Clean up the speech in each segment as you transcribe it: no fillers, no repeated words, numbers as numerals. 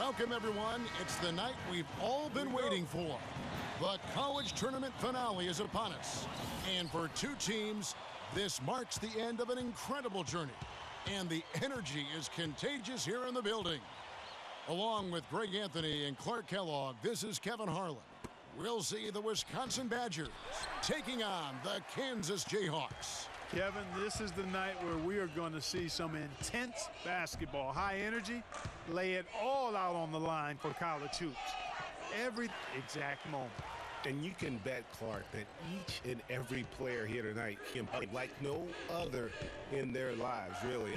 Welcome, everyone. It's the night we've all been waiting for. The college tournament finale is upon us. And for two teams, this marks the end of an incredible journey. And the energy is contagious here in the building. Along with Greg Anthony and Clark Kellogg, this is Kevin Harlan. We'll see the Wisconsin Badgers taking on the Kansas Jayhawks. Kevin, this is the night where we are going to see some intense basketball. High energy, lay it all out on the line for college hoops. Every exact moment. And you can bet, Clark, that each and every player here tonight can play like no other in their lives, really.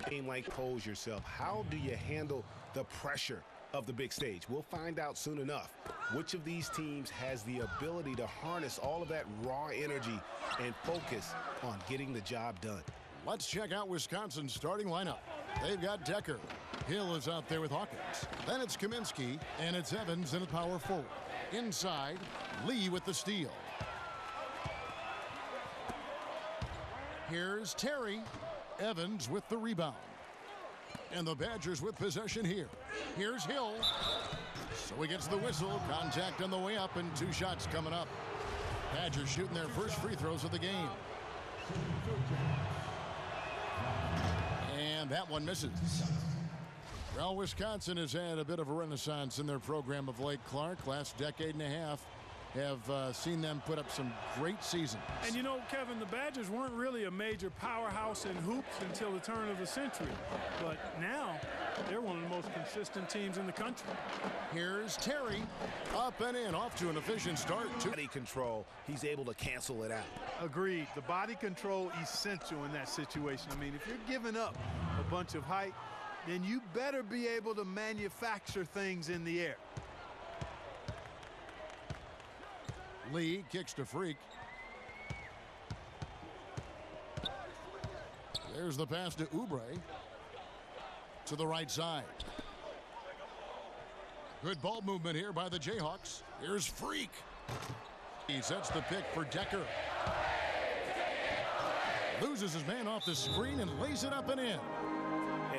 A game like pose yourself. How do you handle the pressure of the big stage? We'll find out soon enough which of these teams has the ability to harness all of that raw energy and focus on getting the job done. Let's check out Wisconsin's starting lineup. They've got Decker. Hill is out there with Hawkins. Then it's Kaminsky, and it's Evans in the power forward. Inside, Lee with the steal. Here's Terry. Evans with the rebound. And the Badgers with possession here. Here's Hill. So he gets the whistle. Contact on the way up, and two shots coming up. Badgers shooting their first free throws of the game. And that one misses. Well, Wisconsin has had a bit of a renaissance in their program of late, Clark. Last decade and a half have seen them put up some great seasons. And you know, Kevin, the Badgers weren't really a major powerhouse in hoops until the turn of the century. But now, they're one of the most consistent teams in the country. Here's Terry. Up and in, off to an efficient start. Body control, he's able to cancel it out. Agreed. The body control essential in that situation. I mean, if you're giving up a bunch of height, then you better be able to manufacture things in the air. Lee kicks to Freak. There's the pass to Oubre. To the right side. Good ball movement here by the Jayhawks. Here's Freak. He sets the pick for Decker. Loses his man off the screen and lays it up and in.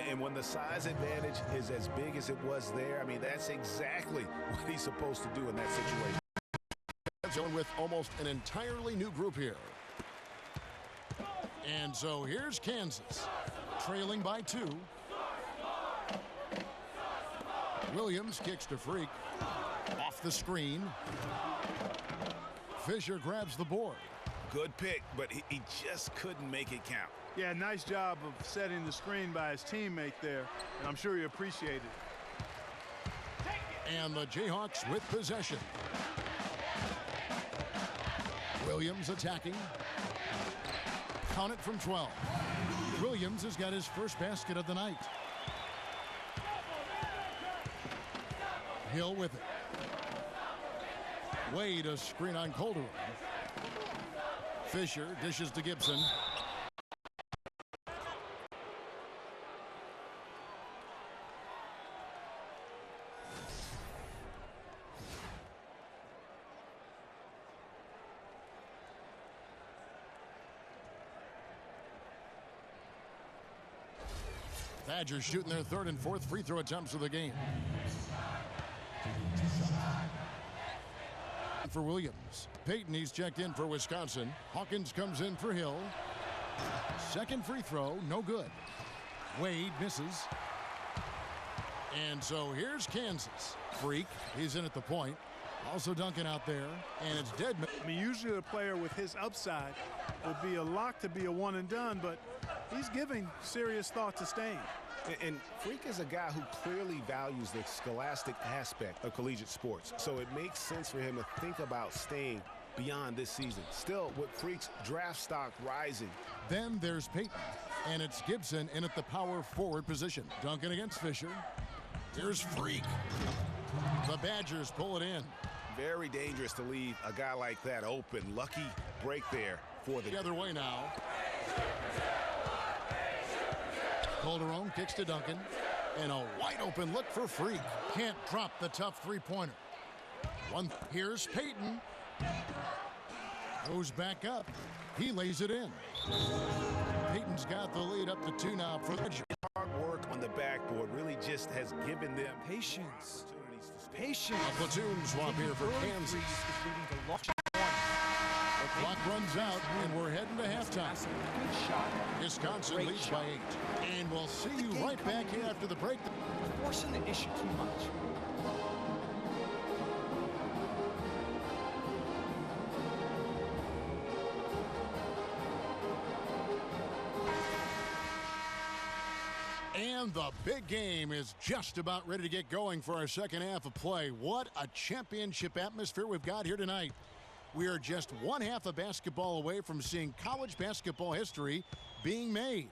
And when the size advantage is as big as it was there, I mean, that's exactly what he's supposed to do in that situation. With almost an entirely new group here. And so here's Kansas, trailing by 2. Williams kicks to Freak. Off the screen. Fisher grabs the board. Good pick, but he just couldn't make it count. Yeah, nice job of setting the screen by his teammate there, and I'm sure he appreciated it. And the Jayhawks with possession. Williams attacking. Count it from 12. Williams has got his first basket of the night. Hill with it. Wade a screen on Calderon. Fisher dishes to Gibson. Badgers shooting their third and fourth free throw attempts of the game. For Williams. Payton, he's checked in for Wisconsin. Hawkins comes in for Hill. Second free throw, no good. Wade misses. And so here's Kansas. Freak, he's in at the point. Also Duncan out there, and it's Deadman. I mean, usually a player with his upside would be a lock to be a one and done, but he's giving serious thought to staying. And Freak is a guy who clearly values the scholastic aspect of collegiate sports, so it makes sense for him to think about staying beyond this season. Still, with Freak's draft stock rising. Then there's Payton, and it's Gibson in at the power forward position. Duncan against Fisher. Here's Freak. The Badgers pull it in. Very dangerous to leave a guy like that open. Lucky break there for the other way now. Calderon kicks to Duncan. And a wide open look for Freak. Can't drop the tough three-pointer. Here's Payton. Goes back up. He lays it in. Payton's got the lead up to 2 now for the hard work work on the backboard really just has given them Patience. opportunities to stay. Patience. A platoon swap here for Kansas. Is leading to lost one. Clock runs out, and we're heading to halftime. That's a good shot. Wisconsin Great leads shot. by 8. And we'll see you game right back coming here in. after the break. Forcing the issue too much. And the big game is just about ready to get going for our second half of play. What a championship atmosphere we've got here tonight. We are just one half of basketball away from seeing college basketball history being made.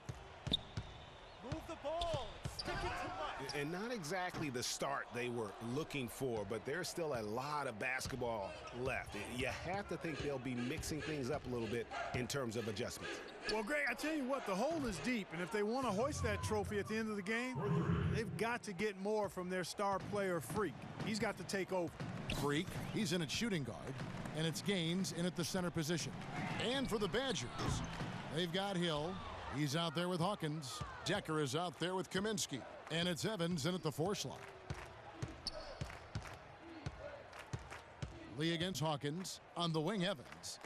Move the ball. Stick it to Mike. And not exactly the start they were looking for, but there's still a lot of basketball left. You have to think they'll be mixing things up a little bit in terms of adjustments. Well, Greg, I tell you what, the hole is deep, and if they want to hoist that trophy at the end of the game, they've got to get more from their star player, Freak. He's got to take over. Freak, he's in at shooting guard, and it's Gaines in at the center position. And for the Badgers, they've got Hill. He's out there with Hawkins. Decker is out there with Kaminsky. And it's Evans in at the 4 slot. Lee against Hawkins. On the wing, Evans.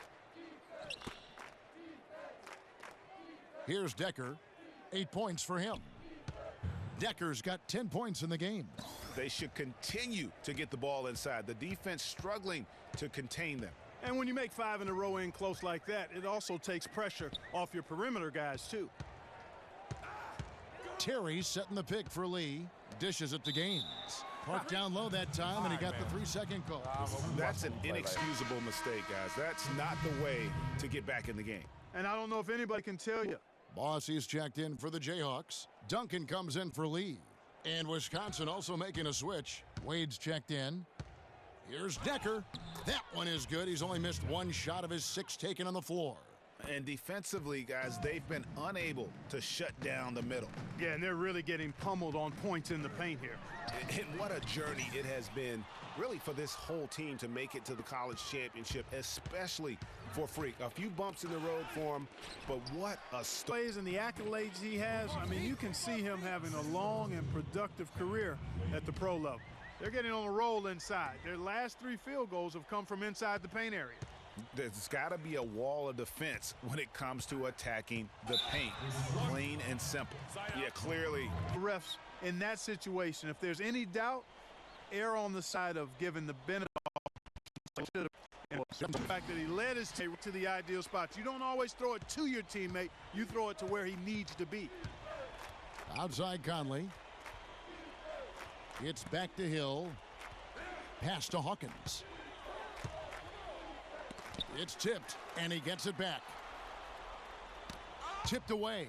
Here's Decker. 8 points for him. Decker's got 10 points in the game. They should continue to get the ball inside. The defense struggling to contain them. And when you make 5 in a row in close like that, it also takes pressure off your perimeter guys, too. Terry setting the pick for Lee. Dishes it to Gaines. Parked down low that time, and he got the 3-second call. That's an inexcusable mistake, guys. That's not the way to get back in the game. And I don't know if anybody can tell you. Bossie's checked in for the Jayhawks. Duncan comes in for Lee. And Wisconsin also making a switch. Wade's checked in. Here's Decker. That one is good. He's only missed 1 shot of his 6 taken on the floor. And defensively, guys, they've been unable to shut down the middle. Yeah, and they're really getting pummeled on points in the paint here. And what a journey it has been, really, for this whole team to make it to the college championship, especially for Freak. A few bumps in the road for him, but what a story. Plays and the accolades he has, I mean, you can see him having a long and productive career at the pro level. They're getting on a roll inside. Their last 3 field goals have come from inside the paint area. There's got to be a wall of defense when it comes to attacking the paint. Plain and simple. Yeah, clearly. Refs in that situation, if there's any doubt, err on the side of giving the benefit of the fact that he led his team to the ideal spots. You don't always throw it to your teammate. You throw it to where he needs to be. Outside Conley. It's back to Hill. Pass to Hawkins. It's tipped, and he gets it back. Tipped away.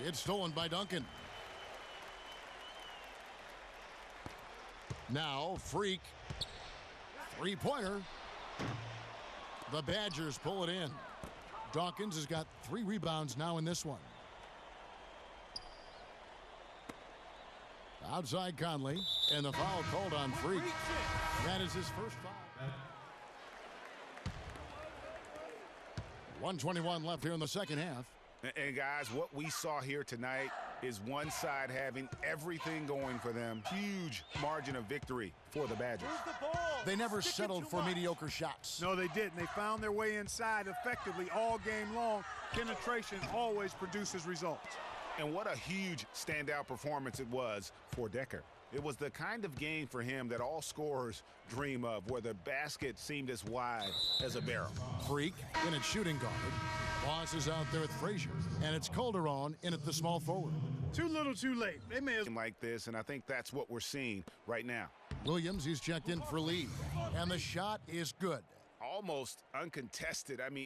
It's stolen by Duncan. Now, Freak. 3-pointer. The Badgers pull it in. Dawkins has got 3 rebounds now in this one. Outside Conley, and the foul called on Freak. That is his first foul. 1:21 left here in the second half. And guys, what we saw here tonight is one side having everything going for them. Huge margin of victory for the Badgers. They never settled for mediocre shots. No, they didn't. They found their way inside effectively all game long. Penetration always produces results. And what a huge standout performance it was for Decker. It was the kind of game for him that all scorers dream of, where the basket seemed as wide as a barrel. Freak in at shooting guard. Boss is out there with Frazier, and it's Calderon in at the small forward. Too little, too late. They may have Like this, and I think that's what we're seeing right now. Williams, he's checked in for Lee, and the shot is good. Almost uncontested. I mean,